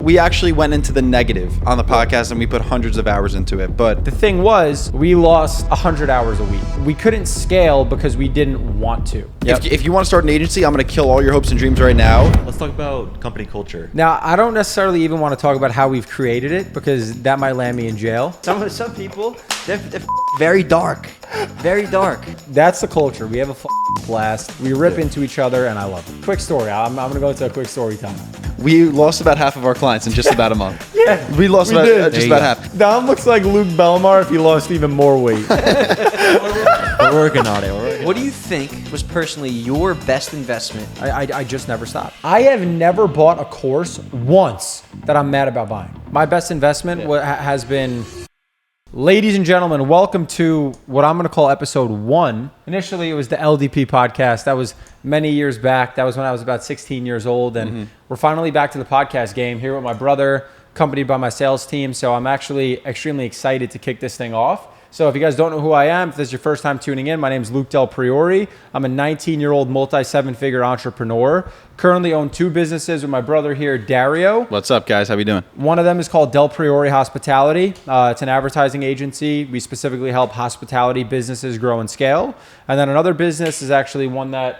we actually went into the negative on the podcast and we put hundreds of hours into it. But the thing was, we lost 100 hours a week. We couldn't scale because we didn't want to. if you want to start an agency, I'm going to kill all your hopes and dreams right now. Let's talk about company culture. Now, I don't necessarily even want to talk about how we've created it because that might land me in jail. Some people, they're very dark. Very dark. That's the culture. We have a blast. We rip into each other, and I love it. Quick story. I'm going to go into a quick story time. We lost about half of our clients in just about a month. Yeah, we lost just about half. Dom looks like Luke Belmar if he lost even more weight. We're working on it. What do you think was personally your best investment? I just never stopped. I have never bought a course once that I'm mad about buying. My best investment has been... Ladies and gentlemen, welcome to what I'm going to call episode 1. Initially, it was the LDP podcast. That was many years back. That was when I was about 16 years old. And we're finally back to the podcast game here with my brother, accompanied by my sales team. So I'm actually extremely excited to kick this thing off. So if you guys don't know who I am, if this is your first time tuning in, my name is Luke Del Priore. I'm a 19-year-old multi-7-figure entrepreneur. Currently own 2 businesses with my brother here, Dario. What's up, guys? How we doing? One of them is called Del Priore Hospitality. It's an advertising agency. We specifically help hospitality businesses grow and scale. And then another business is actually one that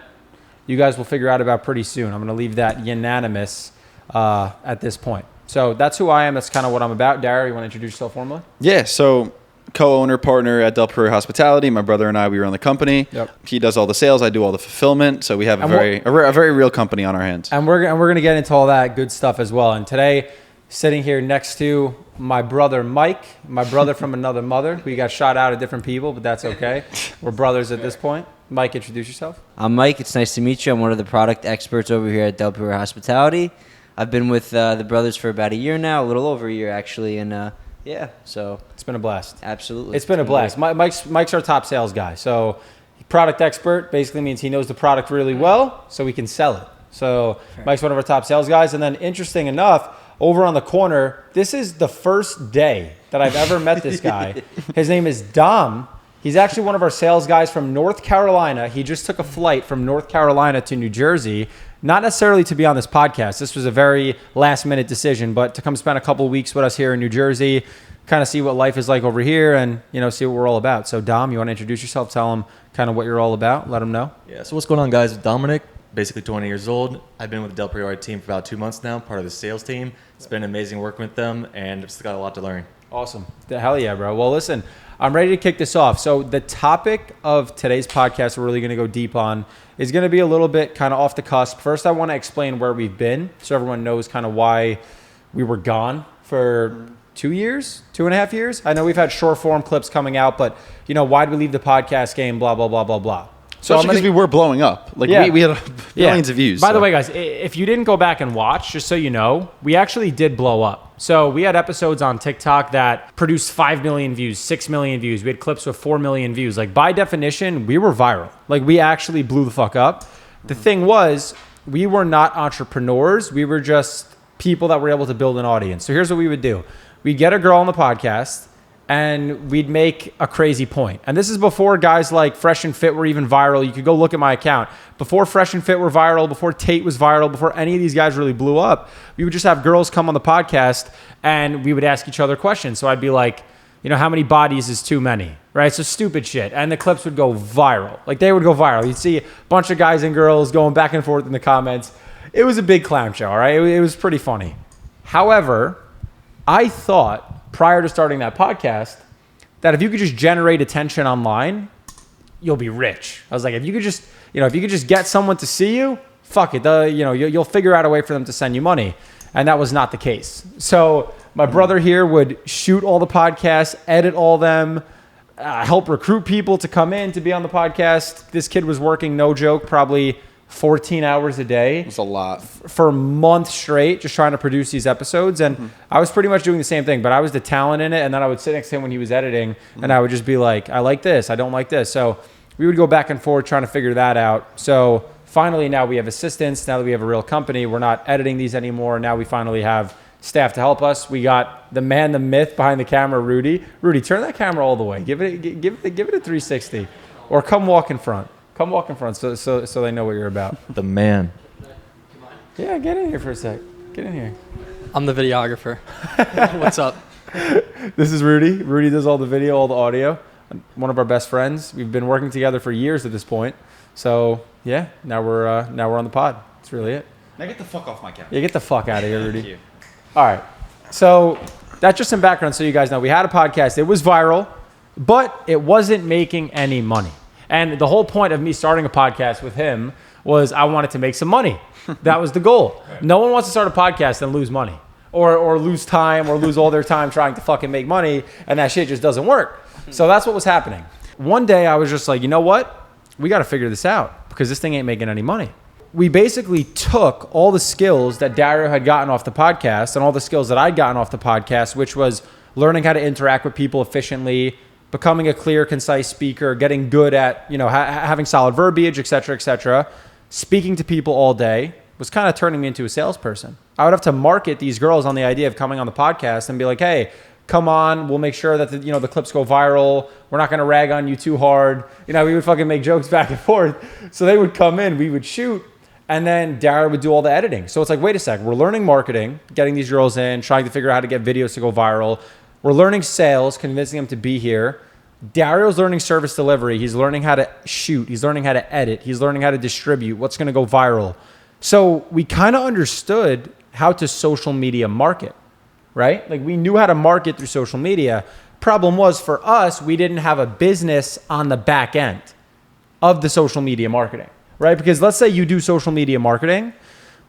you guys will figure out about pretty soon. I'm going to leave that unanimous at this point. So that's who I am. That's kind of what I'm about. Dario, you want to introduce yourself formally? Yeah, so... co-owner, partner at Del Priore Hospitality. My brother and I, we run the company. Yep. He does all the sales. I do all the fulfillment. So we have a very real company on our hands. And we're going to get into all that good stuff as well. And today, sitting here next to my brother Mike, my brother from another mother. We got shot out at different people, but that's okay. We're brothers at this point. Mike, introduce yourself. I'm Mike. It's nice to meet you. I'm one of the product experts over here at Del Priore Hospitality. I've been with the brothers for about a year now, a little over a year actually, and yeah, so it's been a blast. Absolutely. It's been a blast. Mike's our top sales guy. So product expert basically means he knows the product really well so we can sell it. So Mike's one of our top sales guys. And then interesting enough, over on the corner, this is the first day that I've ever met this guy. His name is Dom. He's actually one of our sales guys from North Carolina. He just took a flight from North Carolina to New Jersey, not necessarily to be on this podcast. This was a very last minute decision, but to come spend a couple of weeks with us here in New Jersey, kind of see what life is like over here and, see what we're all about. So Dom, you want to introduce yourself? Tell them kind of what you're all about. Let them know. Yeah. So what's going on, guys? Dominic, basically 20 years old. I've been with the Del Priore team for about 2 months now, part of the sales team. It's been amazing working with them and just got a lot to learn. Awesome. Hell yeah, bro. Well, listen, I'm ready to kick this off. So the topic of today's podcast we're really going to go deep on is going to be a little bit kind of off the cusp. First, I want to explain where we've been so everyone knows kind of why we were gone for 2 years, 2.5 years. I know we've had short form clips coming out, but why did we leave the podcast game, blah, blah, blah, blah, blah. So because we were blowing up. We had millions of views. By the way, guys, if you didn't go back and watch, just so you know, we actually did blow up. So we had episodes on TikTok that produced 5 million views, 6 million views. We had clips with 4 million views. By definition, we were viral. We actually blew the fuck up. The thing was, we were not entrepreneurs. We were just people that were able to build an audience. So here's what we would do. We'd get a girl on the podcast and we'd make a crazy point. And this is before guys like Fresh and Fit were even viral. You could go look at my account. Before Fresh and Fit were viral, before Tate was viral, before any of these guys really blew up, we would just have girls come on the podcast and we would ask each other questions. So I'd be like, how many bodies is too many, right? So stupid shit. And the clips would go viral. They would go viral. You'd see a bunch of guys and girls going back and forth in the comments. It was a big clown show, all right? It was pretty funny. However, I thought prior to starting that podcast that if you could just generate attention online, you'll be rich. I was like, if you could just get someone to see you, fuck it. You'll figure out a way for them to send you money. And that was not the case. So my brother here would shoot all the podcasts, edit all them, help recruit people to come in to be on the podcast. This kid was working, no joke, probably 14 hours a day. It's a lot. For months straight, just trying to produce these episodes. And I was pretty much doing the same thing, but I was the talent in it. And then I would sit next to him when he was editing, and I would just be like, I like this, I don't like this. So we would go back and forth trying to figure that out. So finally, now we have assistants. Now that we have a real company, we're not editing these anymore. Now we finally have staff to help us. We got the man, the myth behind the camera, Rudy. Rudy, turn that camera all the way. Give it a 360, or come walk in front. Come walk in front so they know what you're about. The man. Yeah, get in here for a sec. Get in here. I'm the videographer. What's up? This is Rudy. Rudy does all the video, all the audio. One of our best friends. We've been working together for years at this point. So yeah, now we're on the pod. That's really it. Now get the fuck off my camera. Yeah, get the fuck out of here, Rudy. Thank you. All right. So that's just some background so you guys know. We had a podcast. It was viral, but it wasn't making any money. And the whole point of me starting a podcast with him was I wanted to make some money. That was the goal. Right. No one wants to start a podcast and lose money or lose time or lose all their time trying to fucking make money, and that shit just doesn't work. So that's what was happening. One day I was just like, you know what? We got to figure this out because this thing ain't making any money. We basically took all the skills that Dario had gotten off the podcast and all the skills that I'd gotten off the podcast, which was learning how to interact with people efficiently, becoming a clear, concise speaker, getting good at, having solid verbiage, et cetera, speaking to people all day, was kind of turning me into a salesperson. I would have to market these girls on the idea of coming on the podcast and be like, hey, come on, we'll make sure that the clips go viral. We're not going to rag on you too hard. We would fucking make jokes back and forth. So they would come in, we would shoot, and then Dario would do all the editing. So it's like, wait a sec, we're learning marketing, getting these girls in, trying to figure out how to get videos to go viral. We're learning sales, convincing them to be here. Dario's learning service delivery. He's learning how to shoot. He's learning how to edit. He's learning how to distribute. What's going to go viral. So we kind of understood how to social media market, right? Like we knew how to market through social media. Problem was for us, we didn't have a business on the back end of the social media marketing, right? Because let's say you do social media marketing,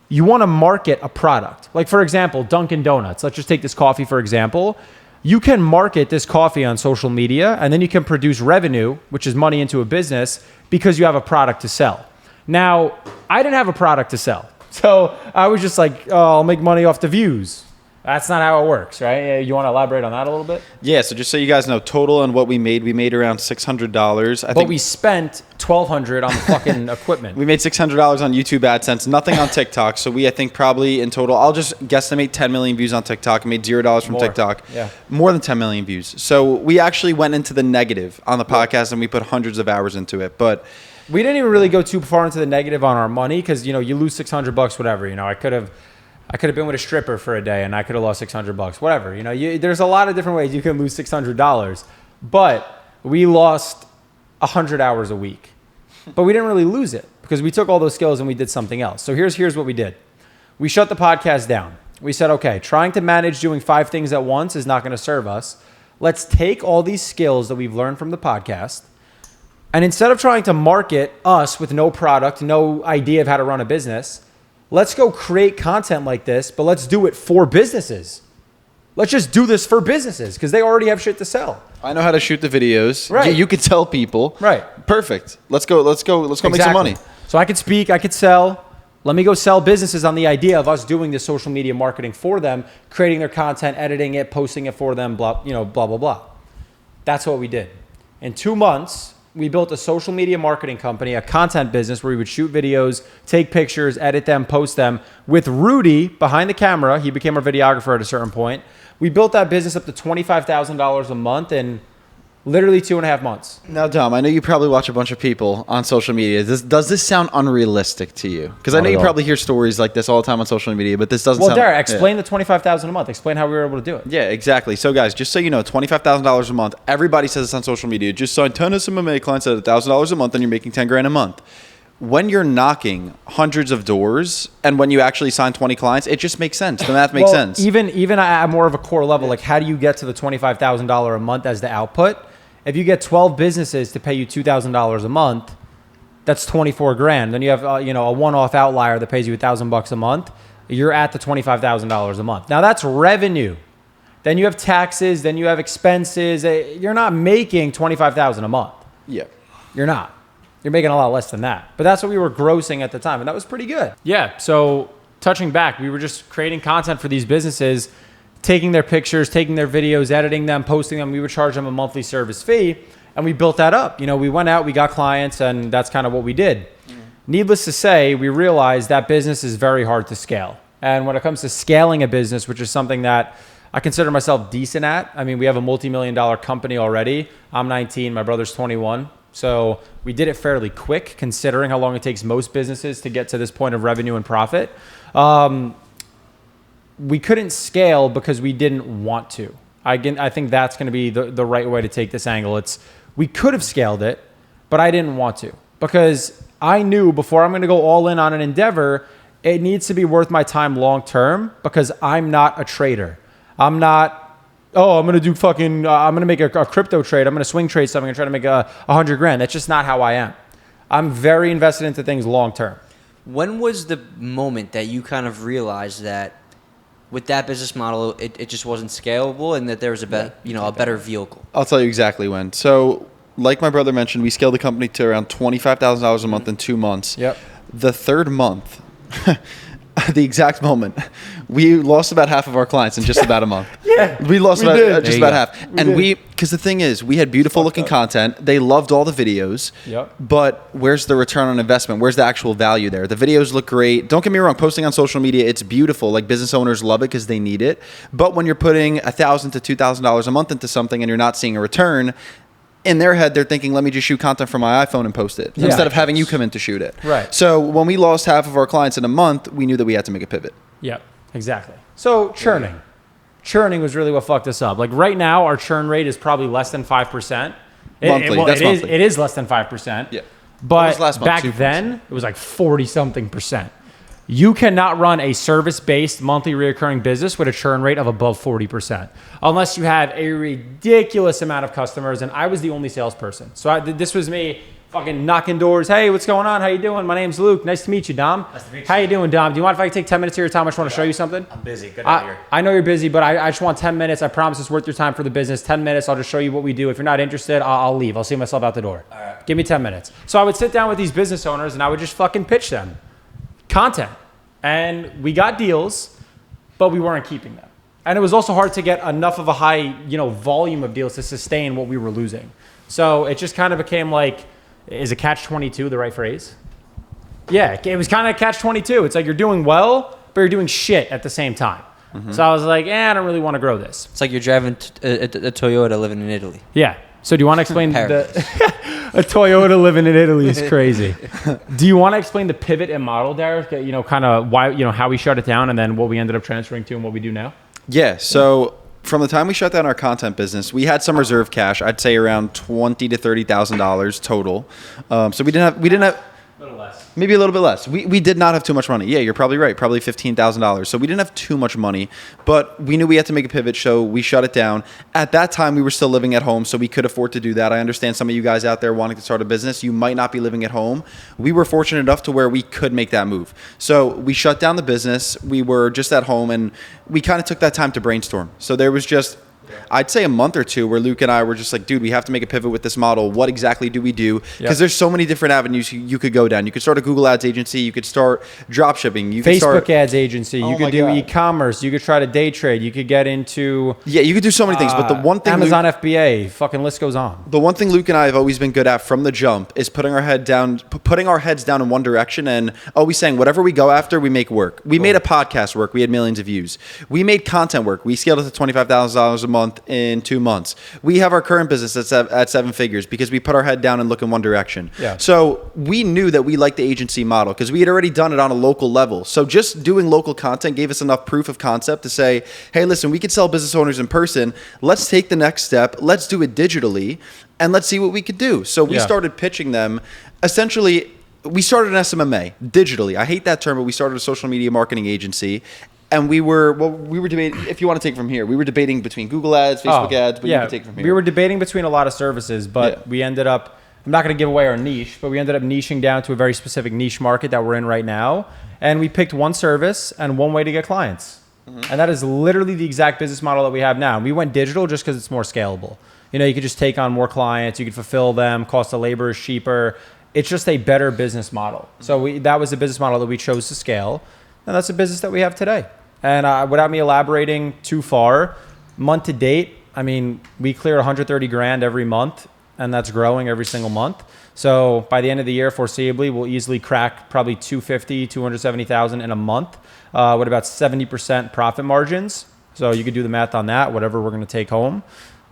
you want to market a product. Like for example, Dunkin' Donuts. Let's just take this coffee for example. You can market this coffee on social media and then you can produce revenue, which is money into a business because you have a product to sell. Now, I didn't have a product to sell. So I was just like, oh, I'll make money off the views. That's not how it works, right? You want to elaborate on that a little bit? Yeah, so just so you guys know, total on what we made around $600. But we spent $1,200 on the fucking equipment. We made $600 on YouTube AdSense, nothing on TikTok. So I think probably in total, I'll just guesstimate 10 million views on TikTok. I made $0 from TikTok. Yeah. More than 10 million views. So we actually went into the negative on the podcast and we put hundreds of hours into it. But we didn't even really go too far into the negative on our money because, you lose $600, whatever. I could have been with a stripper for a day and I could have lost $600, whatever. There's a lot of different ways you can lose $600, but we lost 100 hours a week. But we didn't really lose it because we took all those skills and we did something else. So here's what we did. We shut the podcast down. We said, okay, trying to manage doing 5 things at once is not going to serve us. Let's take all these skills that we've learned from the podcast, and instead of trying to market us with no product, no idea of how to run a business, let's go create content like this, but let's do it for businesses. Let's just do this for businesses because they already have shit to sell. I know how to shoot the videos. Right. You could tell people. Right. Perfect. Let's go exactly. Make some money. So I could speak, I could sell. Let me go sell businesses on the idea of us doing this social media marketing for them, creating their content, editing it, posting it for them, blah, blah, blah, blah. That's what we did. In 2 months, we built a social media marketing company, a content business where we would shoot videos, take pictures, edit them, post them. With Rudy behind the camera, he became our videographer at a certain point. We built that business up to $25,000 a month in literally 2.5 months. Now, Dom, I know you probably watch a bunch of people on social media. Does this sound unrealistic to you? Because I know you probably hear stories like this all the time on social media, but this doesn't sound... Well, Derek, explain the $25,000 a month. Explain how we were able to do it. Yeah, exactly. So, guys, just so you know, $25,000 a month. Everybody says this on social media. Just sign 10 SMA clients at $1,000 a month and you're making 10 grand a month. When you're knocking hundreds of doors and when you actually sign 20 clients, it just makes sense. The math makes sense. Even at more of a core level, like how do you get to the $25,000 a month as the output? If you get 12 businesses to pay you $2,000 a month, that's 24 grand. Then you have a one-off outlier that pays you $1,000 a month. You're at the $25,000 a month. Now that's revenue. Then you have taxes. Then you have expenses. You're not making $25,000 a month. Yeah, you're not. You're making a lot less than that. But that's what we were grossing at the time, and that was pretty good. Yeah. So touching back, we were just creating content for these businesses, taking their pictures, taking their videos, editing them, posting them. We would charge them a monthly service fee, and we built that up. We went out, we got clients, and that's kind of what we did. Needless to say, we realized that business is very hard to scale. And when it comes to scaling a business, which is something that I consider myself decent at, I mean, we have a multi-million-dollar company already. I'm 19, my brother's 21. So we did it fairly quick, considering how long it takes most businesses to get to this point of revenue and profit. we couldn't scale because we didn't want to. I think that's going to be the right way to take this angle. We could have scaled it, but I didn't want to because I knew before I'm going to go all in on an endeavor, it needs to be worth my time long term because I'm not a trader. I'm not, I'm going to do fucking, I'm going to make a crypto trade. I'm going to swing trade something and try to make $100,000. That's just not how I am. I'm very invested into things long term. When was the moment that you kind of realized that with that business model, it just wasn't scalable and that there was a better vehicle? I'll tell you exactly when. So, like my brother mentioned, we scaled the company to around $25,000 a month in 2 months. Yep. The third month, the exact moment, we lost about half of our clients in just about a month. Yeah, we lost just about half. And because the thing is, we had beautiful looking content. They loved all the videos. Yep. But where's the return on investment? Where's the actual value there? The videos look great. Don't get me wrong. Posting on social media, it's beautiful. Like business owners love it because they need it. But when you're putting $1,000 to $2,000 a month into something and you're not seeing a return, in their head, they're thinking, let me just shoot content from my iPhone and post it instead of having you come in to shoot it. Right. So when we lost half of our clients in a month, we knew that we had to make a pivot. Yep, exactly. So churning. Churning was really what fucked us up. Like right now, our churn rate is probably less than 5%. Monthly. Monthly. It is less than 5%. Yeah. But last month? back 2%. then, it was like 40-something%. You cannot run a service-based monthly recurring business with a churn rate of above 40% unless you have a ridiculous amount of customers. And I was the only salesperson. So this was me fucking knocking doors. Hey, what's going on? How you doing? My name's Luke. Nice to meet you, Dom. Nice to meet you. How you doing, Dom? Do you mind if I take 10 minutes of your time? I just want to show you something. I'm busy. Good out here. I know you're busy, but I just want 10 minutes. I promise it's worth your time for the business. 10 minutes. I'll just show you what we do. If you're not interested, I'll leave. I'll see myself out the door. All right. Give me 10 minutes. So I would sit down with these business owners and I would just fucking pitch them content. And we got deals, but we weren't keeping them. And it was also hard to get enough of a high, volume of deals to sustain what we were losing. So it just kind of became like, is a catch-22 the right phrase? Yeah, it was kind of catch-22. It's like you're doing well, but you're doing shit at the same time. Mm-hmm. So I was like, I don't really want to grow this. It's like you're driving a Toyota living in Italy. Yeah. So do you want to explain a Toyota living in Italy is crazy. Do you want to explain the pivot and model, Derek? Kind of why, how we shut it down and then what we ended up transferring to and what we do now? Yeah. So from the time we shut down our content business, we had some reserve cash. I'd say around $20,000 to $30,000 total. So we didn't have. A little less. Maybe a little bit less. We did not have too much money. Yeah, you're probably right. Probably $15,000. So we didn't have too much money, but we knew we had to make a pivot, so we shut it down. At that time, we were still living at home, so we could afford to do that. I understand some of you guys out there wanting to start a business. You might not be living at home. We were fortunate enough to where we could make that move. So we shut down the business. We were just at home, and we kind of took that time to brainstorm. So there was just, I'd say a month or two where Luke and I were just like, dude, we have to make a pivot with this model. What exactly do we do? Because there's so many different avenues you could go down. You could start a Google Ads agency. You could start drop shipping. You could Facebook start ads agency. You could do e-commerce. You could try to day trade. You could get into you could do so many things. But the one thing Amazon FBA, fucking list goes on. The one thing Luke and I have always been good at from the jump is putting our heads down in one direction and always saying whatever we go after, we make work. We made a podcast work. We had millions of views. We made content work. We scaled it to $25,000 a month in 2 months. We have our current business at 7 figures because we put our head down and look in one direction. Yeah. So we knew that we liked the agency model because we had already done it on a local level. So just doing local content gave us enough proof of concept to say, hey, listen, we could sell business owners in person. Let's take the next step. Let's do it digitally and let's see what we could do. So we started pitching them. Essentially, we started an SMMA digitally. I hate that term, but we started a social media marketing agency. And we were debating, if you want to take it from here, we were debating between Google ads, Facebook ads, but you can take it from here. We were debating between a lot of services, but we ended up, I'm not going to give away our niche, but we ended up niching down to a very specific niche market that we're in right now. And we picked one service and one way to get clients. Mm-hmm. And that is literally the exact business model that we have now. And we went digital just because it's more scalable. You could just take on more clients, you could fulfill them, cost of labor is cheaper. It's just a better business model. So that was the business model that we chose to scale. And that's the business that we have today. And without me elaborating too far, month to date, I mean, we clear 130 grand every month, and that's growing every single month. So by the end of the year, foreseeably, we'll easily crack probably 270,000 in a month with about 70% profit margins. So you could do the math on that, whatever we're going to take home.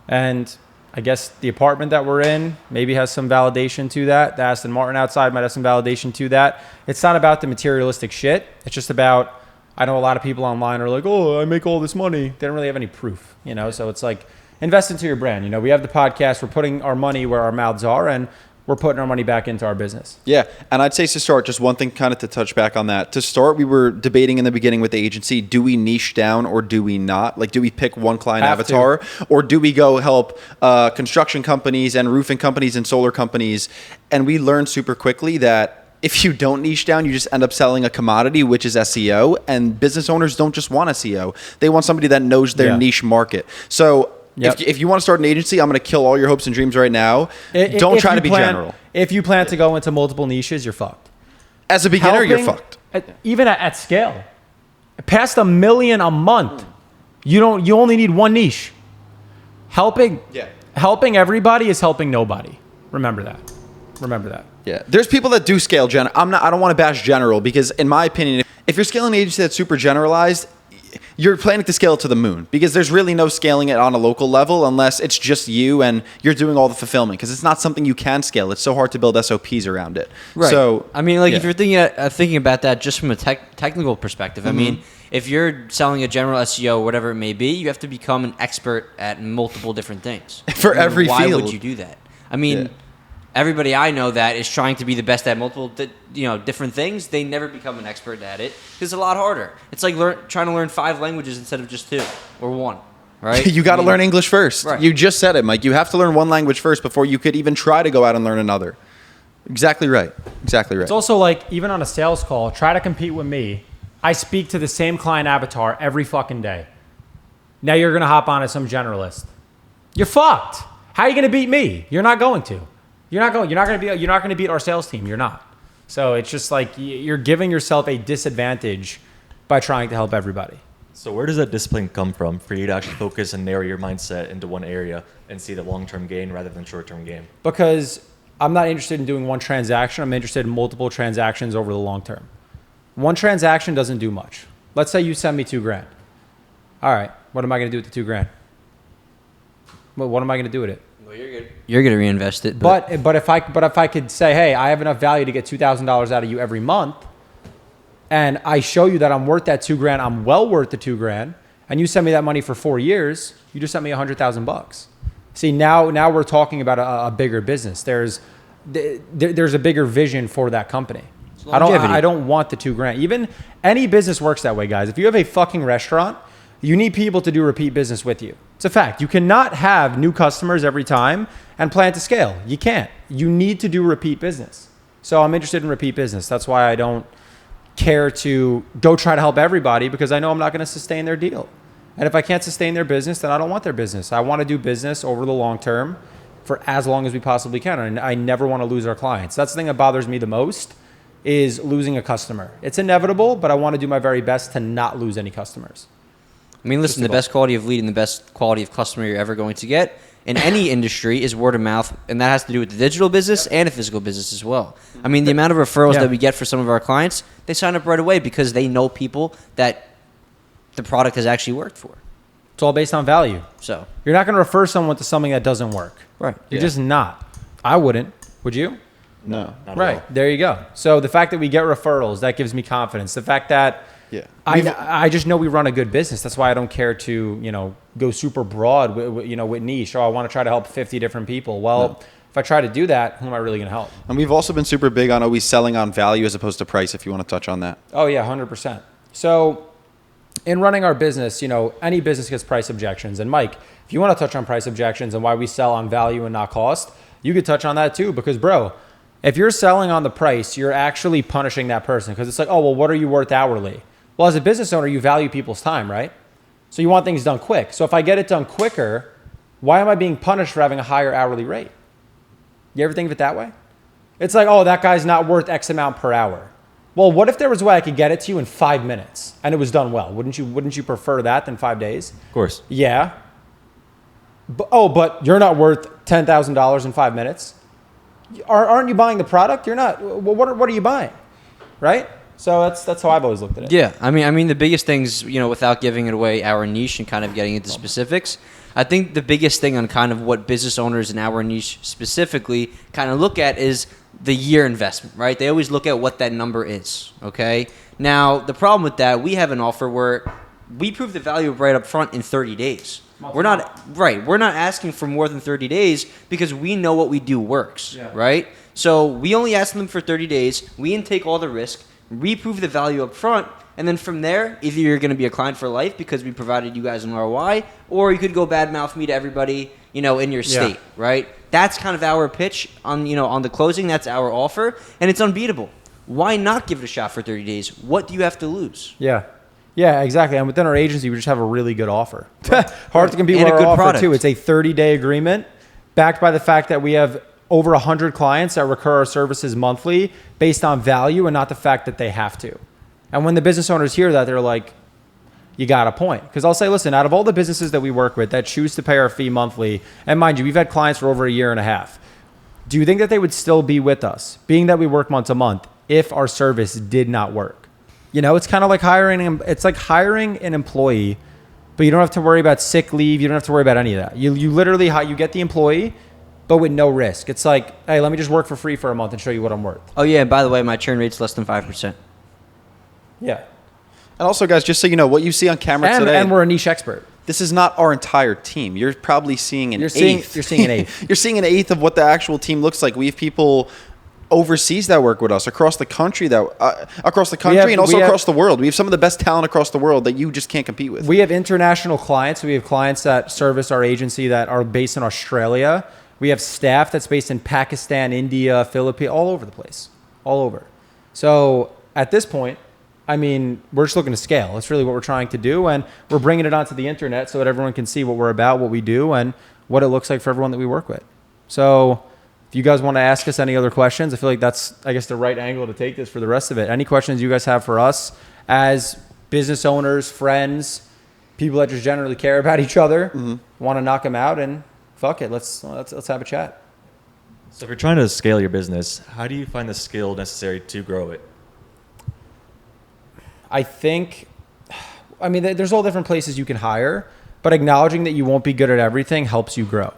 And I guess the apartment that we're in maybe has some validation to that. The Aston Martin outside might have some validation to that. It's not about the materialistic shit. It's just about I know a lot of people online are like, oh, I make all this money. They don't really have any proof, So it's like, invest into your brand. We have the podcast. We're putting our money where our mouths are, and we're putting our money back into our business. Yeah, and I'd say to start, just one thing kind of to touch back on that. To start, we were debating in the beginning with the agency, do we niche down or do we not? Like, do we pick one client avatar or do we go help construction companies and roofing companies and solar companies? And we learned super quickly that if you don't niche down, you just end up selling a commodity, which is SEO, and business owners don't just want SEO. They want somebody that knows their niche market. So if you want to start an agency, I'm going to kill all your hopes and dreams right now. Don't try to be general. If you plan to go into multiple niches, you're fucked. As a beginner, you're fucked. Even at scale, past $1 million a month, you only need one niche. Helping everybody is helping nobody. Remember that. Yeah, there's people that do scale I don't want to bash general because, in my opinion, if you're scaling an agency that's super generalized, you're planning to scale it to the moon because there's really no scaling it on a local level unless it's just you and you're doing all the fulfillment because it's not something you can scale. It's so hard to build SOPs around it. Right. So, if you're thinking about that just from a technical perspective, if you're selling a general SEO, whatever it may be, you have to become an expert at multiple different things. For every field. field. Why would you do that? Everybody I know that is trying to be the best at multiple, different things, they never become an expert at it because it's a lot harder. It's like trying to learn 5 languages instead of just 2 or 1, right? You got to learn English first. Right. You just said it, Mike. You have to learn one language first before you could even try to go out and learn another. Exactly right. It's also like, even on a sales call, try to compete with me. I speak to the same client avatar every fucking day. Now you're going to hop on as some generalist. You're fucked. How are you going to beat me? You're not going to. You're not going to beat our sales team. You're not. So it's just like you're giving yourself a disadvantage by trying to help everybody. So where does that discipline come from for you to actually focus and narrow your mindset into one area and see the long-term gain rather than short-term gain? Because I'm not interested in doing one transaction. I'm interested in multiple transactions over the long term. One transaction doesn't do much. Let's say you send me $2,000. All right. What am I going to do with the $2,000? Well, what am I going to do with it? Well, you're going to reinvest it. But if I could say, hey, I have enough value to get $2,000 out of you every month, and I show you that I'm worth that $2,000, I'm well worth the $2,000, and you send me that money for 4 years, you just sent me $100,000. See, now we're talking about a bigger business. There's a bigger vision for that company. I don't want the $2,000. Even any business works that way, guys. If you have a fucking restaurant, you need people to do repeat business with you. It's a fact. You cannot have new customers every time and plan to scale. You can't. You need to do repeat business. So I'm interested in repeat business. That's why I don't care to go try to help everybody because I know I'm not going to sustain their deal. And if I can't sustain their business, then I don't want their business. I want to do business over the long term for as long as we possibly can. And I never want to lose our clients. That's the thing that bothers me the most is losing a customer. It's inevitable, but I want to do my very best to not lose any customers. Listen, the best quality of lead and the best quality of customer you're ever going to get in any industry is word of mouth, and that has to do with the digital business and the physical business as well. The amount of referrals that we get for some of our clients, they sign up right away because they know people that the product has actually worked for. It's all based on value. So you're not going to refer someone to something that doesn't work. Right. You're just not. I wouldn't. Would you? No. Not Right. at all. There you go. So the fact that we get referrals, that gives me confidence. The fact that I just know we run a good business. That's why I don't care to, go super broad with niche. I want to try to help 50 different people. Well, if I try to do that, who am I really going to help? And we've also been super big on always selling on value as opposed to price, if you want to touch on that. Oh, yeah, 100%. So in running our business, any business gets price objections. And Mike, if you want to touch on price objections and why we sell on value and not cost, you could touch on that too. Because, bro, if you're selling on the price, you're actually punishing that person. Because it's like, oh, well, what are you worth hourly? Well, as a business owner, you value people's time, right? So you want things done quick. So if I get it done quicker, why am I being punished for having a higher hourly rate? You ever think of it that way? It's like, oh, that guy's not worth X amount per hour. Well, what if there was a way I could get it to you in 5 minutes and it was done well? Wouldn't you prefer that than 5 days? Of course. Yeah. But you're not worth $10,000 in 5 minutes. Aren't you buying the product? You're not. Well, what are you buying? Right? So that's how I've always looked at it. Yeah, the biggest things, without giving it away, our niche and kind of getting into specifics, I think the biggest thing on kind of what business owners in our niche specifically kind of look at is the year investment, right? They always look at what that number is, okay? Now, the problem with that, we have an offer where we prove the value right up front in 30 days. We're not asking for more than 30 days because we know what we do works, right? So we only ask them for 30 days. We intake all the risk. We prove the value up front. And then from there, either you're going to be a client for life because we provided you guys an ROI, or you could go badmouth me to everybody, in your state, right? That's kind of our pitch on the closing. That's our offer, and it's unbeatable. Why not give it a shot for 30 days? What do you have to lose? Yeah. Yeah, exactly. And within our agency, we just have a really good offer. Hard to compete And with a our good offer, product. too. It's a 30-day agreement backed by the fact that we have over 100 clients that recur our services monthly based on value and not the fact that they have to. And when the business owners hear that, they're like, you got a point. Because I'll say, listen, out of all the businesses that we work with that choose to pay our fee monthly, and mind you, we've had clients for over a year and a half, do you think that they would still be with us, being that we work month to month, if our service did not work? It's kind of like hiring an employee, but you don't have to worry about sick leave. You don't have to worry about any of that. You literally, you get the employee, but with no risk. It's like, hey, let me just work for free for a month and show you what I'm worth. Oh, yeah, and by the way, my churn rate's less than 5%. Yeah. And also, guys, just so you know, what you see on camera today, And we're a niche expert. this is not our entire team. You're probably seeing an eighth. You're seeing an eighth. You're seeing an eighth of what the actual team looks like. We have people overseas that work with us across the country and also across the world. We have some of the best talent across the world that you just can't compete with. We have international clients. We have clients that service our agency that are based in Australia. We have staff that's based in Pakistan, India, Philippines, all over the place, all over. So at this point, we're just looking to scale. That's really what we're trying to do. And we're bringing it onto the internet so that everyone can see what we're about, what we do, and what it looks like for everyone that we work with. So if you guys want to ask us any other questions, I feel like that's, the right angle to take this for the rest of it. Any questions you guys have for us as business owners, friends, people that just generally care about each other, want to knock them out, and fuck it, let's have a chat. So if you're trying to scale your business, how do you find the skill necessary to grow it? I think, there's all different places you can hire, but acknowledging that you won't be good at everything helps you grow.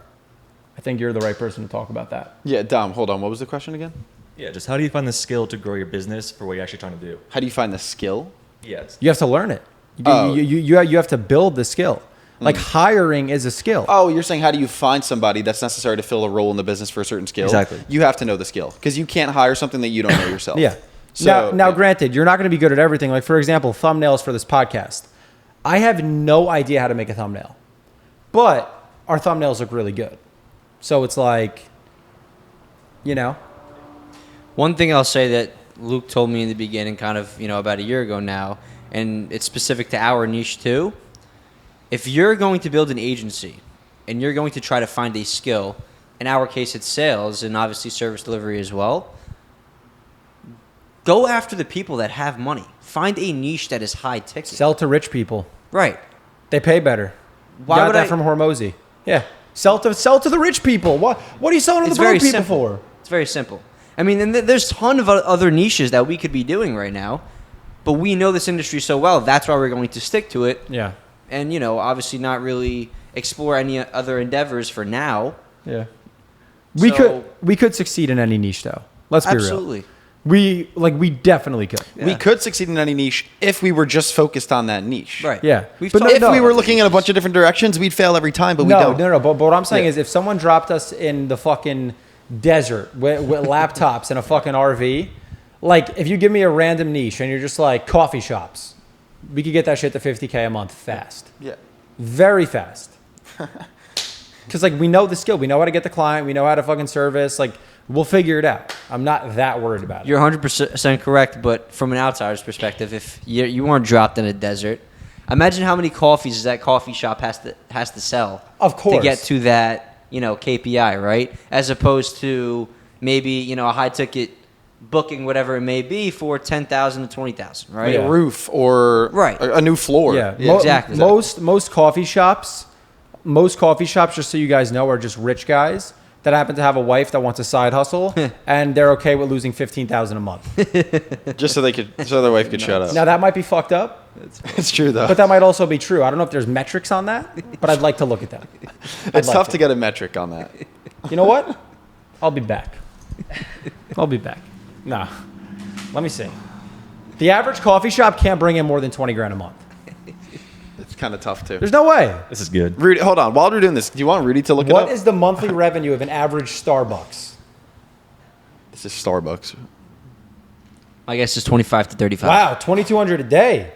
I think you're the right person to talk about that. Yeah, Dom, hold on. What was the question again? Yeah, just how do you find the skill to grow your business for what you're actually trying to do? How do you find the skill? Yes. You have to learn it. You have to build the skill. Like hiring is a skill. Oh, you're saying how do you find somebody that's necessary to fill a role in the business for a certain skill? Exactly. You have to know the skill because you can't hire something that you don't know yourself. Yeah. So, Now, granted, you're not going to be good at everything. Like, for example, thumbnails for this podcast. I have no idea how to make a thumbnail, but our thumbnails look really good. So it's like, One thing I'll say that Luke told me in the beginning, kind of, about a year ago now, and it's specific to our niche too. If you're going to build an agency and you're going to try to find a skill, in our case it's sales and obviously service delivery as well, go after the people that have money. Find a niche that is high ticket. Sell to rich people. Right. They pay better. Why Got would that I- from Hormozy. Yeah. Sell to the rich people. What are you selling to It's the broke very people simple. for? It's very simple. And there's a ton of other niches that we could be doing right now, but we know this industry so well. That's why we're going to stick to it. Yeah. And, obviously not really explore any other endeavors for now. Yeah. So- We could succeed in any niche though. Let's be real. Absolutely. We definitely could. Yeah. We could succeed in any niche if we were just focused on that niche. Right. Yeah. We've But talked If about we were other looking in a niches. bunch of different directions, we'd fail every time, but we No, don't. no. But what I'm saying Yeah. is if someone dropped us in the fucking desert with laptops and a fucking RV, like if you give me a random niche and you're just like coffee shops, we could get that shit to $50K a month fast. Yeah. Very fast. Because we know the skill. We know how to get the client. We know how to fucking service. We'll figure it out. I'm not that worried about it. You're 100% correct, but from an outsider's perspective, if you weren't dropped in a desert, imagine how many coffees that coffee shop has to sell. Of course. To get to that, KPI, right? As opposed to maybe, a high ticket booking, whatever it may be, for 10,000 to 20,000, right? Yeah. A roof or Right. a new floor. Yeah, exactly. Most coffee shops, just so you guys know, are just rich guys that happen to have a wife that wants a side hustle, and they're okay with losing $15,000 a month. Just so their wife could shut up. Now that might be fucked up, It's true though. but that might also be true. I don't know if there's metrics on that, but I'd like to look at that. It's tough to get a metric on that. You know what? I'll be back. Nah, let me see. The average coffee shop can't bring in more than 20 grand a month. It's kind of tough too. There's no way. This is good. Rudy, hold on. While we're doing this, do you want Rudy to look it up? What is the monthly revenue of an average Starbucks? This is Starbucks. I guess it's 25 to 35. Wow, 2,200 a day.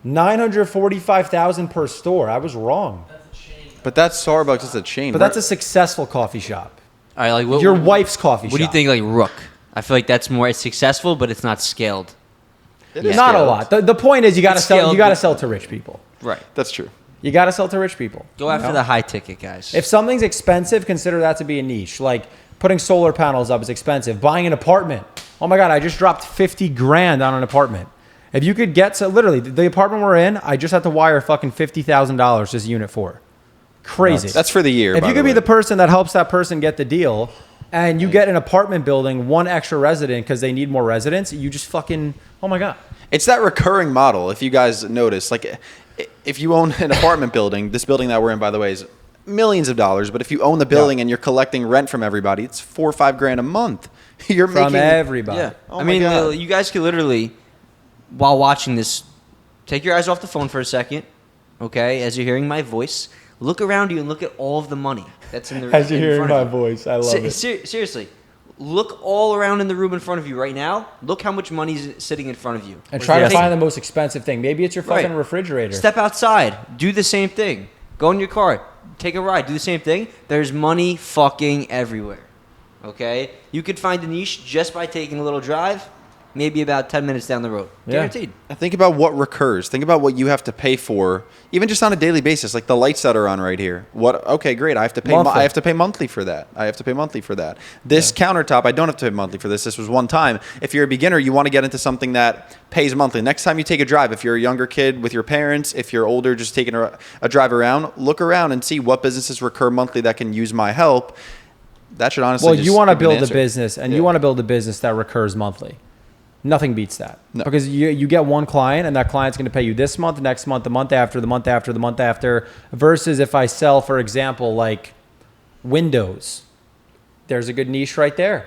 945,000 per store. I was wrong. But that's Starbucks. It's a chain. But that's a successful coffee shop. All right, like Your wife's coffee shop. What do you think, like Rook? I feel like that's more successful, but it's not scaled. It Yeah. is Not a scaled. lot. The point is you got to It's sell. scaled, You got to but- sell to rich people. Right. That's true. You got to sell to rich people. Go after the high ticket guys. If something's expensive, consider that to be a niche. Like putting solar panels up is expensive. Buying an apartment. Oh my God, I just dropped 50 grand on an apartment. If you could get so literally the apartment we're in, I just had to wire fucking $50,000 just unit 4. Crazy. That's for the year. If by you the could be way. the person that helps that person get the deal, and you get an apartment building, one extra resident because they need more residents, you just fucking oh my God. It's that recurring model. If you guys notice, like, if you own an apartment building, this building that we're in, by the way, is millions of dollars. But if you own the building and you're collecting rent from everybody, it's $4 or $5 grand a month. You're From making everybody. yeah. Oh I my mean, God. you guys could literally, while watching this, take your eyes off the phone for a second, okay? As you're hearing my voice, look around you and look at all of the money that's in the As you're in hearing front my of you. voice, I love it. Seriously, look all around in the room in front of you right now. Look how much money is sitting in front of you. And try to Yes. find the most expensive thing. Maybe it's your fucking Right. refrigerator. Step outside. Do the same thing. Go in your car. Take a ride. Do the same thing. There's money fucking everywhere. Okay? You could find a niche just by taking a little drive, maybe about 10 minutes down the road. Yeah. Guaranteed. Think about what recurs. Think about what you have to pay for, even just on a daily basis, like the lights that are on right here. What? Okay, great. I have to pay. Monthly. I have to pay monthly for that. I have to pay monthly for that. This countertop, I don't have to pay monthly for this. This was one time. If you're a beginner, you want to get into something that pays monthly. Next time you take a drive, if you're a younger kid with your parents, if you're older, just taking a drive around, look around and see what businesses recur monthly that can use my help. That should honestly. Well, just you want to give an build a answer. business, and Yeah. you want to build a business that recurs monthly. Nothing beats that. No. Because you get one client, and that client's going to pay you this month, next month, the month after, the month after, the month after. Versus if I sell, for example, like windows, there's a good niche right there.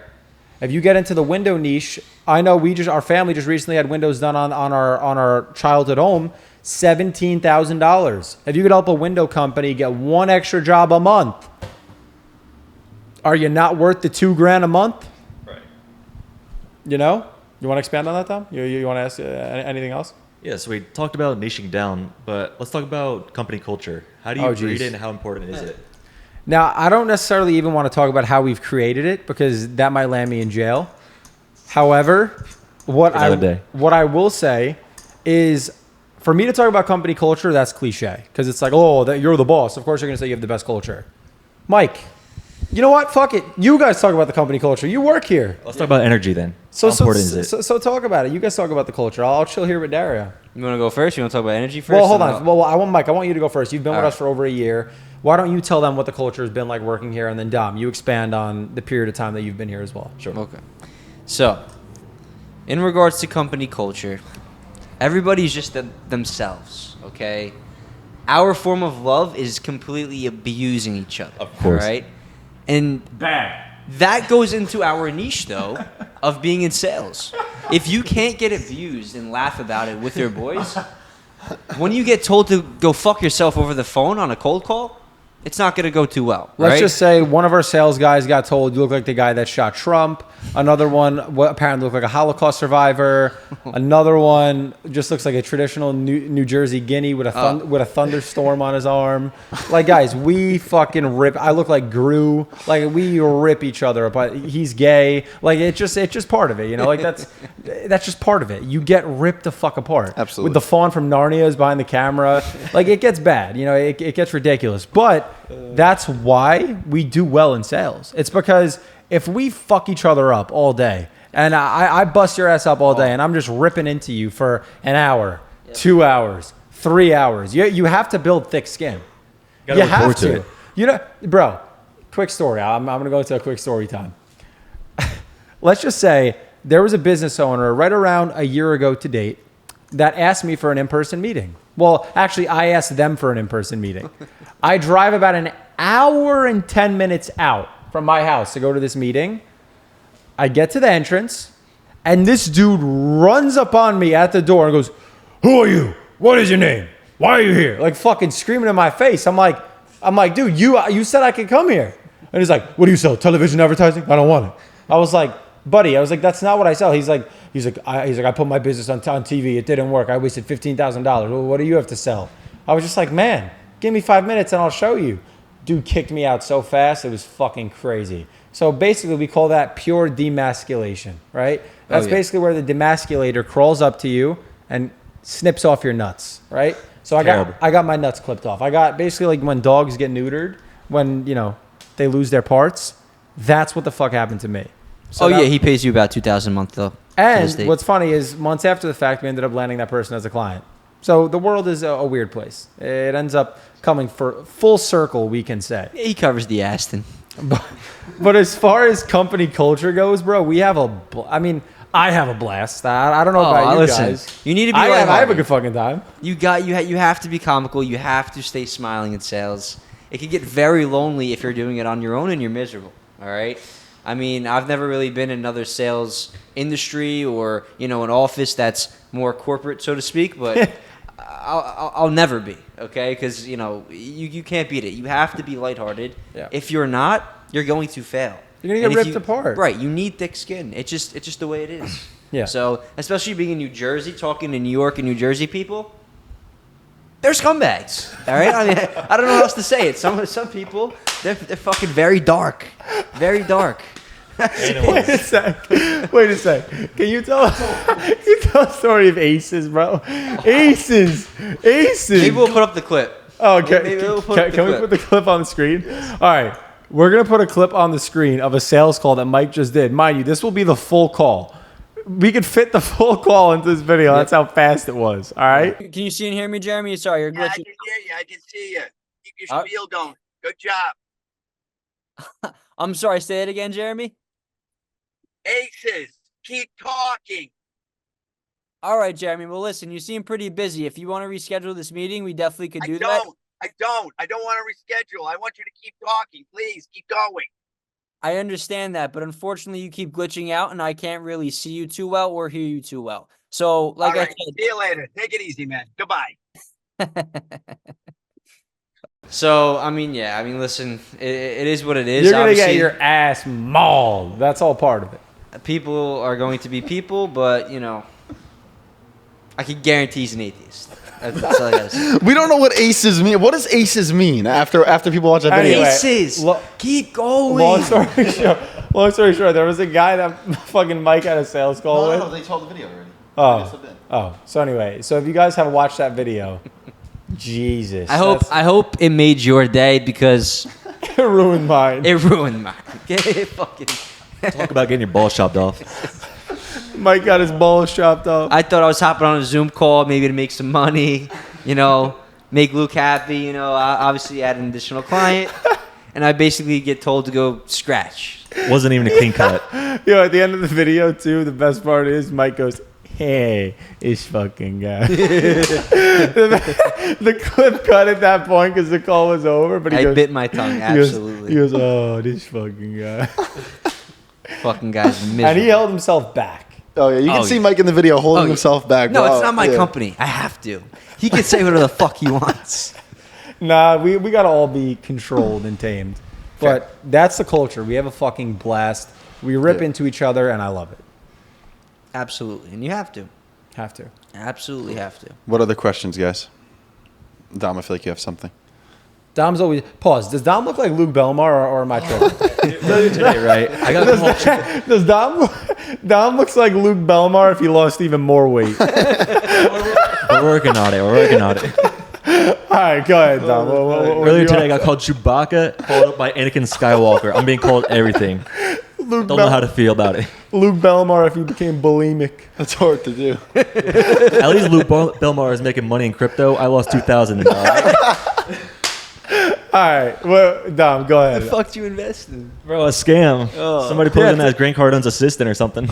If you get into the window niche, I know our family just recently had windows done on our childhood home, $17,000. If you could help a window company get one extra job a month, are you not worth the $2 grand a month? Right. You know? You want to expand on that, Tom? You want to ask anything else? Yeah, so we talked about niching down, but let's talk about company culture. How do you Oh, create geez. it and how important is it? Now, I don't necessarily even want to talk about how we've created it because that might land me in jail. However, what Another day. I will say is for me to talk about company culture, that's cliche because it's like, oh, that you're the boss. Of course, you're going to say you have the best culture. Mike, you know what? Fuck it. You guys talk about the company culture. You work here. Let's talk about energy then. So, how important is it? so talk about it. You guys talk about the culture. I'll chill here with Dario. You want to go first? You want to talk about energy first? Well, hold And on. Well, I want Mike. I want you to go first. You've been with All us for over a year. Why don't you tell them what the culture has been like working here, and then Dom, you expand on the period of time that you've been here as well. Sure. Okay. So, in regards to company culture, everybody's just themselves, okay? Our form of love is completely abusing each other. Of course. Right? And Bad. that goes into our niche, though, of being in sales. If you can't get abused and laugh about it with your boys, when you get told to go fuck yourself over the phone on a cold call, it's not going to go too well. Let's right? just say one of our sales guys got told you look like the guy that shot Trump. Another one apparently looked like a Holocaust survivor. Another one just looks like a traditional New Jersey guinea with a thunderstorm on his arm. Like, guys, we fucking rip. I look like Gru. Like, we rip each other apart. He's gay. Like, it's just part of it. You know, like that's just part of it. You get ripped the fuck apart. Absolutely. With the fawn from Narnia is behind the camera. Like, it gets bad. You know, it gets ridiculous. But that's why we do well in sales. It's because if we fuck each other up all day, and I bust your ass up all day, and I'm just ripping into you for an hour, 2 hours, 3 hours, you have to build thick skin. Gotta You look have forward to to. it. You know, bro, quick story. I'm going to go into a quick story time. Let's just say there was a business owner right around a year ago to date that asked me for an in-person meeting. Well, actually, I asked them for an in-person meeting. I drive about an hour and 10 minutes out from my house to go to this meeting. I get to the entrance, And this dude runs up on me at the door and goes, "Who are you? What is your name? Why are you here?" Like fucking screaming in my face. I'm like, dude, you said I could come here. And he's like, "What do you sell? Television advertising? I don't want it." I was like, "Buddy," I was like, "That's not what I sell." He's like, I put my business on TV. It didn't work. I wasted $15,000. Well, what do you have to sell? I was just like, "Man, give me 5 minutes and I'll show you." Dude kicked me out so fast. It was fucking crazy. So basically we call that pure demasculation, right? That's basically where the demasculator crawls up to you and snips off your nuts, right? So I got my nuts clipped off. I got basically like when dogs get neutered, when, they lose their parts. That's what the fuck happened to me. So he pays you about $2,000 a month though. And what's funny is months after the fact, we ended up landing that person as a client. So the world is a weird place. It ends up coming for full circle, we can say. He covers the Aston. But as far as company culture goes, bro, we have I have a blast. I don't know about you guys. You need to be I have a good fucking time. You have to be comical. You have to stay smiling in sales. It can get very lonely if you're doing it on your own and you're miserable. All right. I mean, I've never really been in another sales industry or an office that's more corporate, so to speak. But I'll never be, okay? Because you can't beat it. You have to be lighthearted. Yeah. If you're not, you're going to fail. You're gonna get ripped apart. Right. You need thick skin. It's just the way it is. Yeah. So especially being in New Jersey, talking to New York and New Jersey people, they're scumbags. All right. I mean, I don't know how else to say it. Some people, they're fucking very dark, very dark. Wait a sec. Can you tell a story of aces, bro? Aces. Maybe we'll put up the clip. Oh, okay. Can we put the clip on the screen? All right. We're going to put a clip on the screen of a sales call that Mike just did. Mind you, this will be the full call. We could fit the full call into this video. That's how fast it was. All right? Can you see and hear me, Jeremy? Sorry, you're glitching. I can hear you. I can see you. Keep your spiel going. Good job. I'm sorry. Say it again, Jeremy. Aces. Keep talking. All right, Jeremy. Well, listen, you seem pretty busy. If you want to reschedule this meeting, we definitely could do that. I don't want to reschedule. I want you to keep talking. Please keep going. I understand that, but unfortunately you keep glitching out and I can't really see you too well or hear you too well. So, like I said, see you later. Take it easy, man. Goodbye. So, listen, it is what it is. You're going to get your ass mauled. That's all part of it. People are going to be people, but, I can guarantee he's an atheist. That's all I gotta say. We don't know what aces mean. What does aces mean after people watch that video? Anyway, aces. Keep going. Long story short, there was a guy that fucking Mike had a sales call with. No, they told the video already. So anyway, so if you guys have watched that video, Jesus. I hope it made your day because it ruined mine. It ruined mine. Fucking talk about getting your balls chopped off. Mike got his balls chopped off. I thought I was hopping on a Zoom call maybe to make some money, make Luke happy, obviously add an additional client. And I basically get told to go scratch. Wasn't even a clean cut. At the end of the video, too, the best part is Mike goes, "Hey, this fucking guy." the clip cut at that point because the call was over. But I bit my tongue, absolutely. He goes, "Oh, this fucking guy." Fucking guy's miserable. And he held himself back. Oh, yeah. You can see Mike in the video holding himself back. No, it's not my company. I have to. He can say whatever the fuck he wants. Nah, we got to all be controlled and tamed. But that's the culture. We have a fucking blast. We rip into each other, and I love it. Absolutely. And you have to. Have to. Absolutely have to. What other questions, guys? Dom, I feel like you have something. Dom's always... Pause. Does Dom look like Luke Belmar or am I tripping? Today, right? I got Does Dom looks like Luke Belmar if he lost even more weight? We're working on it. All right, go ahead, Dom. Earlier today, I got called Chewbacca, called up by Anakin Skywalker. I'm being called everything. Don't know how to feel about it. Luke Belmar if he became bulimic. That's hard to do. At least Luke Belmar is making money in crypto. I lost $2,000. All right, well, Dom, go ahead. What the fuck do you invest in? Bro, a scam. Somebody put in as Grant Cardone's assistant or something.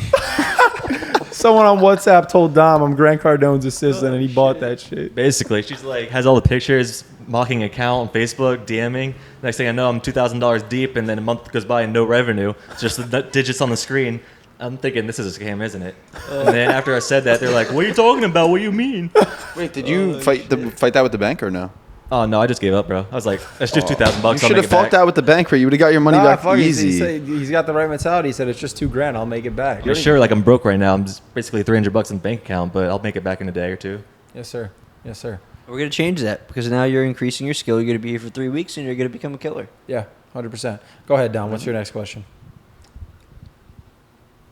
Someone on WhatsApp told Dom I'm Grant Cardone's assistant, and he bought that shit. Basically, she's like, has all the pictures, mocking account on Facebook, DMing. Next thing I know, I'm $2,000 deep, and then a month goes by and no revenue. It's just the digits on the screen. I'm thinking this is a scam, isn't it? And then after I said that, they're like, "What are you talking about? What do you mean?" Wait, did you fight that with the bank or no? Oh no, I just gave up, bro. I was like, "It's just $2,000. You should have fought that with the bank, bro. You would have got your money back easy. He's got the right mentality. He said it's just $2,000. I'll make it back. For sure, like I'm broke right now. I'm just basically $300 in the bank account, but I'll make it back in a day or two. Yes, sir. Yes, sir. We're gonna change that because now you're increasing your skill. You're gonna be here for 3 weeks, and you're gonna become a killer. Yeah, 100%. Go ahead, Don. What's your next question?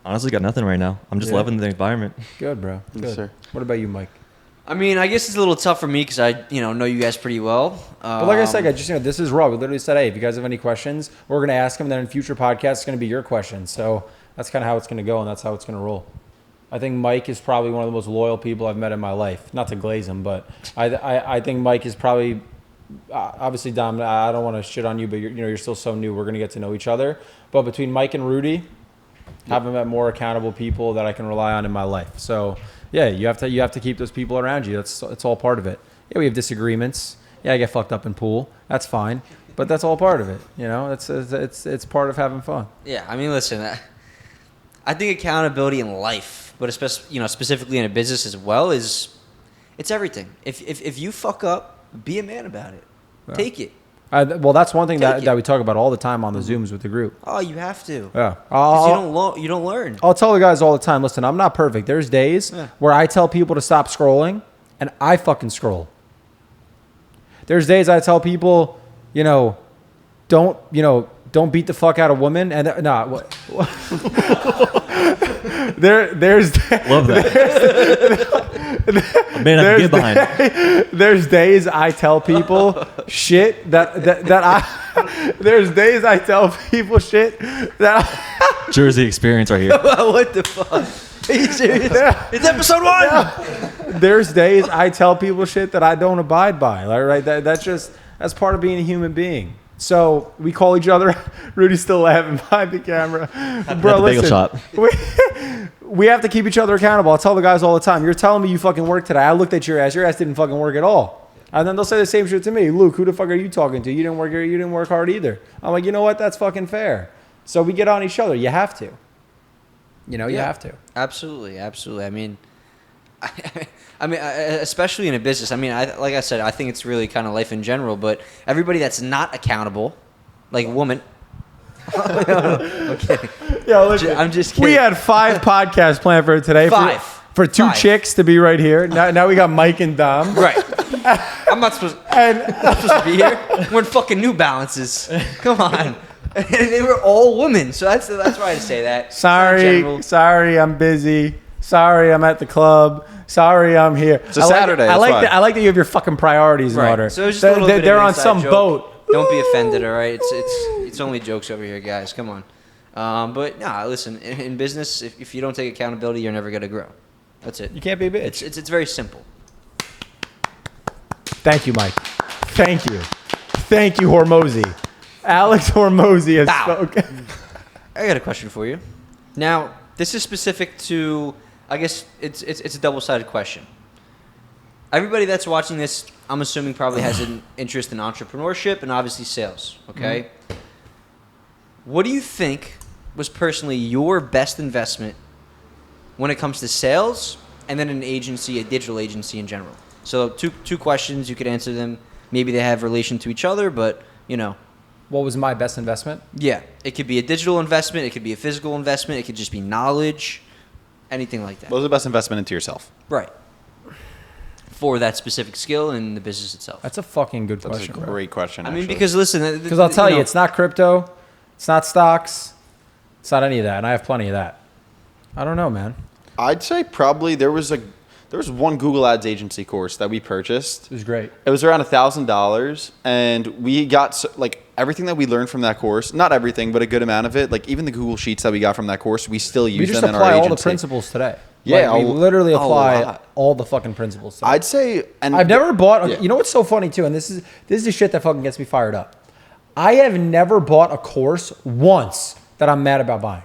Honestly, got nothing right now. I'm just loving the environment. Good, bro. Good. Yes, sir. What about you, Mike? I mean, I guess it's a little tough for me because I, know you guys pretty well. But like I said, guys, just this is raw. We literally said, hey, if you guys have any questions, we're gonna ask them. Then in future podcasts, it's gonna be your questions. So that's kind of how it's gonna go, and that's how it's gonna roll. I think Mike is probably one of the most loyal people I've met in my life. Not to glaze him, but I think Mike is probably obviously Dom. I don't want to shit on you, but you're still so new. We're gonna get to know each other. But between Mike and Rudy, haven't met more accountable people that I can rely on in my life. So yeah, you have to keep those people around you. It's all part of it. Yeah, we have disagreements. Yeah, I get fucked up in pool. That's fine, but that's all part of it. It's part of having fun. Yeah, I mean, listen, I think accountability in life, but especially specifically in a business as well, it's everything. If you fuck up, be a man about it. Yeah. Take it. Well, that's one thing that we talk about all the time on the Zooms with the group. Oh, you have to. Yeah. You don't learn. I'll tell the guys all the time, listen, I'm not perfect. There's days where I tell people to stop scrolling, and I fucking scroll. There's days I tell people, don't beat the fuck out of women. And there's love that. Man, I can get behind. There's days I tell people shit there's days I tell people shit that Jersey experience right here. What the fuck? Are you serious? It's episode 1. There's days I tell people shit that I don't abide by. Right? That's part of being a human being. So we call each other. Rudy's still laughing behind the camera. Bro, listen. We have to keep each other accountable. I'll tell the guys all the time. You're telling me you fucking worked today. I looked at your ass. Your ass didn't fucking work at all. And then they'll say the same shit to me. Luke, who the fuck are you talking to? You didn't work hard either. I'm like, you know what? That's fucking fair. So we get on each other. You have to. You have to. Absolutely. I mean, especially in a business. I mean, like I said, I think it's really kind of life in general. But everybody that's not accountable, like woman. Okay. Yo, listen, I'm just kidding. We had 5 podcasts planned for today. 5. For 2 chicks to be right here. Now we got Mike and Dom. Right. I'm not supposed to be here. We're in fucking New Balances. Come on. And they were all women. So that's why I say that. Sorry, I'm busy. Sorry, I'm at the club. Sorry, I'm here. It's a Saturday. I like that you have your fucking priorities in order. So it's just a little bit they're of an on inside some joke. boat. Don't be offended, all right? It's only jokes over here, guys. Come on. But listen. In business, if you don't take accountability, you're never gonna grow. That's it. You can't be a bitch. It's very simple. Thank you, Mike. Thank you, Hormozy. Alex Hormozy has spoken. I got a question for you. Now, this is specific to. I guess it's a double-sided question. Everybody that's watching this, I'm assuming, probably has an interest in entrepreneurship and obviously sales, okay? Mm-hmm. What do you think was personally your best investment when it comes to sales and then an agency, a digital agency in general? So two questions, you could answer them. Maybe they have relation to each other, but, What was my best investment? Yeah. It could be a digital investment. It could be a physical investment. It could just be knowledge, anything like that. What was the best investment into yourself? Right. For that specific skill and the business itself. That's a fucking good That's question. a great question. I mean, because listen, because I'll tell you, it's not crypto, it's not stocks, it's not any of that, and I have plenty of that. I don't know, man. I'd say probably there was one Google Ads agency course that we purchased. It was great. It was around $1,000, and we got everything that we learned from that course. Not everything, but a good amount of it. Like even the Google Sheets that we got from that course, we still use them in our agency. We just apply all the principles today. Yeah, we literally apply all the fucking principles today. I'd say, and I've never bought. You know what's so funny too, and this is the shit that fucking gets me fired up. I have never bought a course once that I'm mad about buying.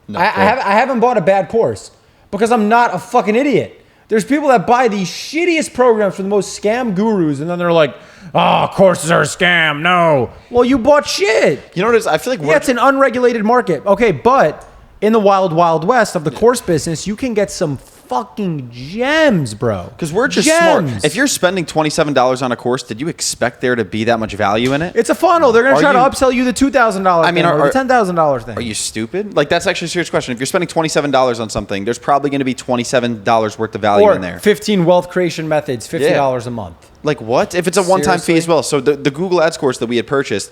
No, I haven't bought a bad course because I'm not a fucking idiot. There's people that buy these shittiest programs from the most scam gurus, and then they're like, "Oh, courses are a scam." No, well, you bought shit. You know what it is? I feel like it's an unregulated market. Okay, but in the wild, wild west of the course business, you can get some fucking gems, bro. Because we're just Gems. smart. If you're spending $27 on a course, did you expect there to be that much value in it? It's a funnel. They're going to try to you- upsell you the $2,000 I mean, thing or the $10,000 thing. Are you stupid? Like, that's actually a serious question. If you're spending $27 on something, there's probably going to be $27 worth of value or in there. 15 wealth creation methods, $50 a month. Like, what? If it's a one-time fee Seriously? as well. So the Google Ads course that we had purchased,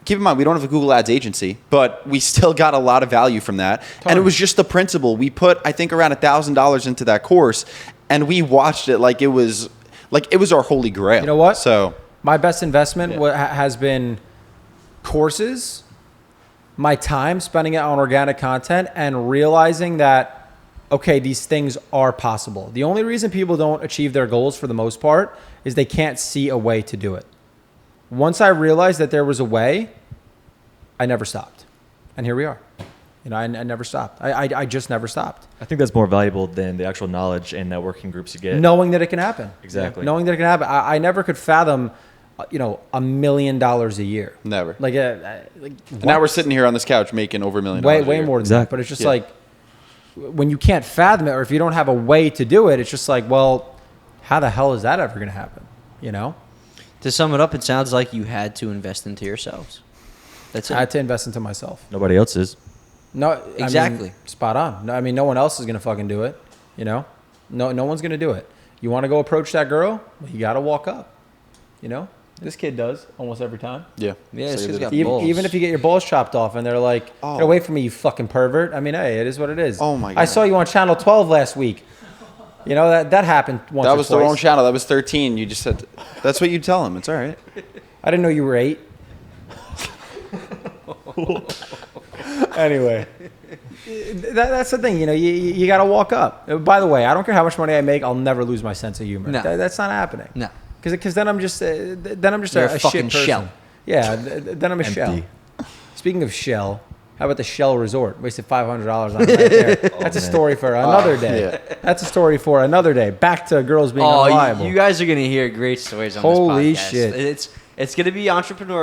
keep in mind, we don't have a Google Ads agency, but we still got a lot of value from that. And it was just the principle. We put, I think, around $1,000 into that course, and we watched it like it was our holy grail. You know what? So My best investment has been courses, my time spending it on organic content, and realizing that, okay, these things are possible. The only reason people don't achieve their goals for the most part is they can't see a way to do it. Once I realized that there was a way, I never stopped. And here we are. You know, I never stopped. I just never stopped. I think that's more valuable than the actual knowledge and networking groups you get. Knowing that it can happen. Exactly. Knowing that it can happen. I never could fathom, $1 million a year. never. Like, And now we're sitting here on this couch making over $1 million. way a year. more than that. Exactly. But it's just Yeah. like when you can't fathom it, or if you don't have a way to do it, it's just like, well, how the hell is that ever going to happen? You know, To sum it up, it sounds like you had to invest into yourselves. That's I had it. to invest into myself. Nobody else is. No, I mean, Exactly. spot on. No, I mean, no one else is going to fucking do it. You know, no one's going to do it. You want to go approach that girl? Well, you got to walk up. You know, this kid does almost every time. Yeah. Yeah, So this you kid's did- got Even, balls. even if you get your balls chopped off and they're like, Oh. get away from me, you fucking pervert. I mean, hey, it is what it is. Oh my I God. saw you on Channel 12 last week. You know, that happened once That or was the twice. wrong channel. That was 13. You just said, that's what you tell him. It's all right. I didn't know you were 8. Anyway, that's the thing. You know, you got to walk up. By the way, I don't care how much money I make. I'll never lose my sense of humor. No. That's not happening. No. Because then I'm just You're a a shit fucking person. shell. Yeah, then I'm a shell. Empty. Speaking of shell, how about the Shell Resort? Wasted $500 on it right there. That's a story for another day. yeah. That's a story for another day. Back to girls being Oh, unreliable. you guys are gonna hear great stories on Holy this podcast. shit. It's gonna be entrepreneur,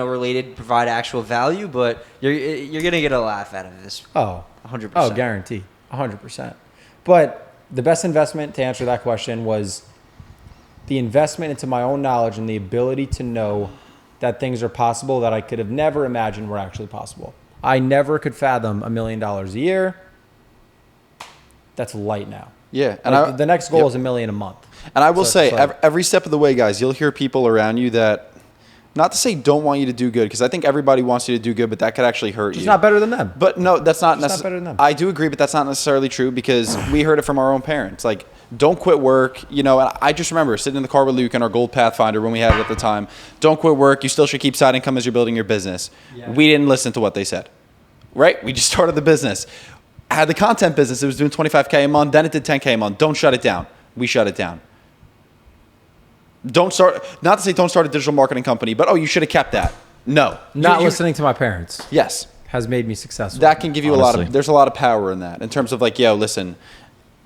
related, provide actual value, but you're gonna get a laugh out of this. Oh, 100%. Oh, guarantee, 100%. But the best investment, to answer that question, was the investment into my own knowledge and the ability to know that things are possible that I could have never imagined were actually possible. I never could fathom $1 million a year. That's light now. Yeah. And Like, the next goal yep. is $1 million a month. And I will So say, it's like- every step of the way, guys, you'll hear people around you that, not to say don't want you to do good, because I think everybody wants you to do good, but that could actually hurt It's you. not better than them. But no, that's not It's not necessarily. better than them. I do agree, but that's not necessarily true because we heard it from our own parents. Like, don't quit work. You know, and I just remember sitting in the car with Luke and our gold Pathfinder when we had it at the time. Don't quit work. You still should keep side income as you're building your business. Yeah. We didn't listen to what they said. Right? We just started the business. I had the content business. It was doing $25K a month. Then it did $10K a month. Don't shut it down. We shut it down. Don't start, not to say don't start a digital marketing company, but you should have kept that. No. Not You- listening to my parents Yes. has made me successful. That can give you Honestly. there's a lot of power in that in terms of like, yo, listen,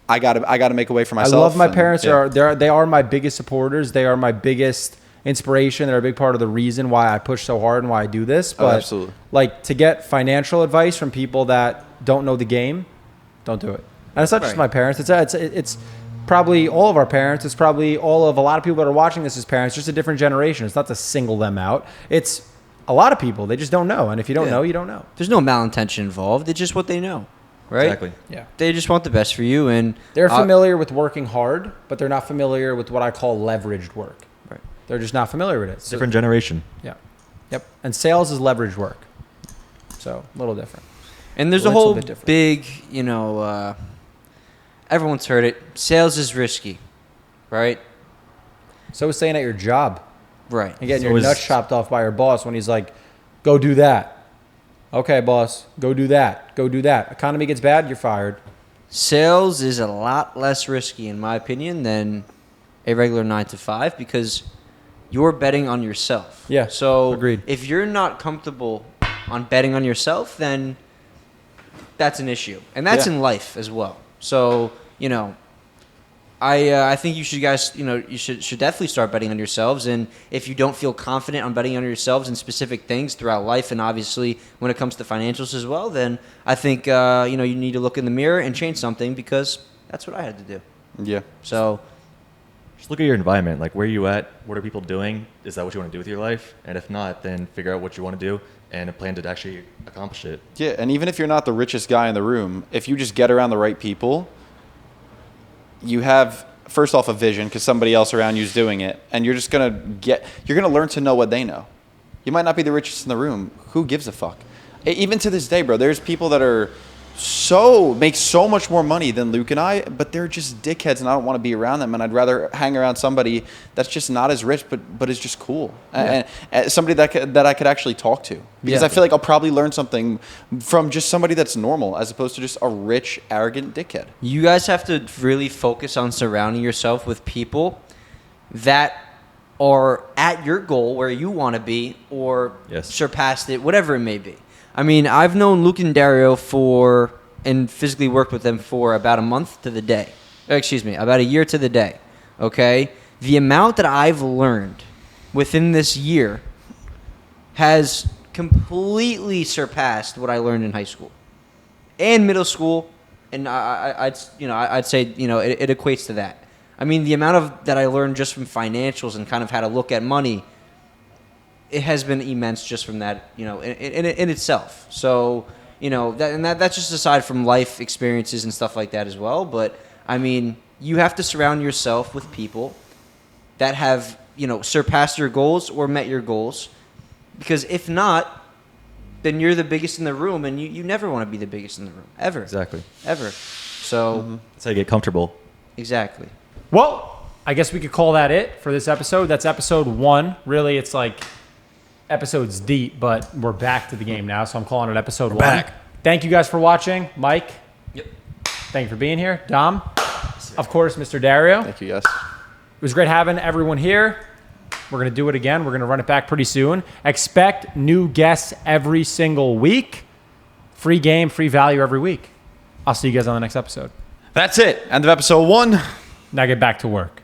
I gotta make a way for myself. I love my and- parents. yeah. They are my biggest supporters. They are my biggest inspiration. They're a big part of the reason why I push so hard and why I do this. But absolutely. like to get financial advice from people that don't know the game, don't do it. And it's not just Right. my parents. It's probably all of our parents. It's probably all of a lot of people that are watching this as parents. Just a different generation. It's not to single them out. It's a lot of people. They just don't know. And if you don't know, you don't know. There's no malintention involved. It's just what they know, right? Exactly. Yeah. They just want the best for you, and They're familiar with working hard, but they're not familiar with what I call leveraged work. Right. They're just not familiar with it. So- Different generation. Yeah. Yep. And sales is leverage work. So a little different. And there's a Little whole bit different. big, everyone's heard it. Sales is risky, right? So is staying at your job Right. and getting So your is- nuts chopped off by your boss when he's like, go do that. Okay, boss, go do that. Go do that. Economy gets bad, you're fired. Sales is a lot less risky, in my opinion, than a regular 9 to 5 because you're betting on yourself. Yeah, So agreed. if you're not comfortable on betting on yourself, then that's an issue. And that's Yeah. in life as well. So, I think you should guys, you should definitely start betting on yourselves. And if you don't feel confident on betting on yourselves in specific things throughout life, and obviously when it comes to financials as well, then I think you need to look in the mirror and change something, because that's what I had to do. Yeah. So Just look at your environment. Like, where are you at? What are people doing? Is that what you want to do with your life? And if not, then figure out what you want to do and a plan to actually accomplish it. Yeah, and even if you're not the richest guy in the room, if you just get around the right people, you have, first off, a vision because somebody else around you is doing it, and you're just going to learn to know what they know. You might not be the richest in the room. Who gives a fuck? Even to this day, bro, there's people that make so much more money than Luke and I, but they're just dickheads, and I don't want to be around them, and I'd rather hang around somebody that's just not as rich, but is just cool, and somebody that I could actually talk to, because I feel like I'll probably learn something from just somebody that's normal as opposed to just a rich, arrogant dickhead. you guys have to really focus on surrounding yourself with people that are at your goal where you want to be, or surpassed it, whatever it may be. I mean, I've known Luke and Dario and physically worked with them for about a month to the day. About a year to the day. Okay? The amount that I've learned within this year has completely surpassed what I learned in high school and middle school, and I'd say it equates to that. I mean, the amount that I learned just from financials and kind of how to look at money, it has been immense just from that, in itself. So, that's just aside from life experiences and stuff like that as well. But I mean, you have to surround yourself with people that have, surpassed your goals or met your goals, because if not, then you're the biggest in the room, and you never want to be the biggest in the room ever. Exactly. Ever. So That's how you get comfortable. exactly. Well, I guess we could call that it for this episode. That's episode 1. Really, it's like episodes deep, but we're back to the game now, so I'm calling it episode 1. back. Thank you guys for watching. Mike, Yep. thank you for being here. Dom, of course, Mr. Dario. Thank you, guys. It was great having everyone here. We're going to do it again. We're going to run it back pretty soon. Expect new guests every single week. Free game, free value every week. I'll see you guys on the next episode. That's it. End of episode 1. Now get back to work.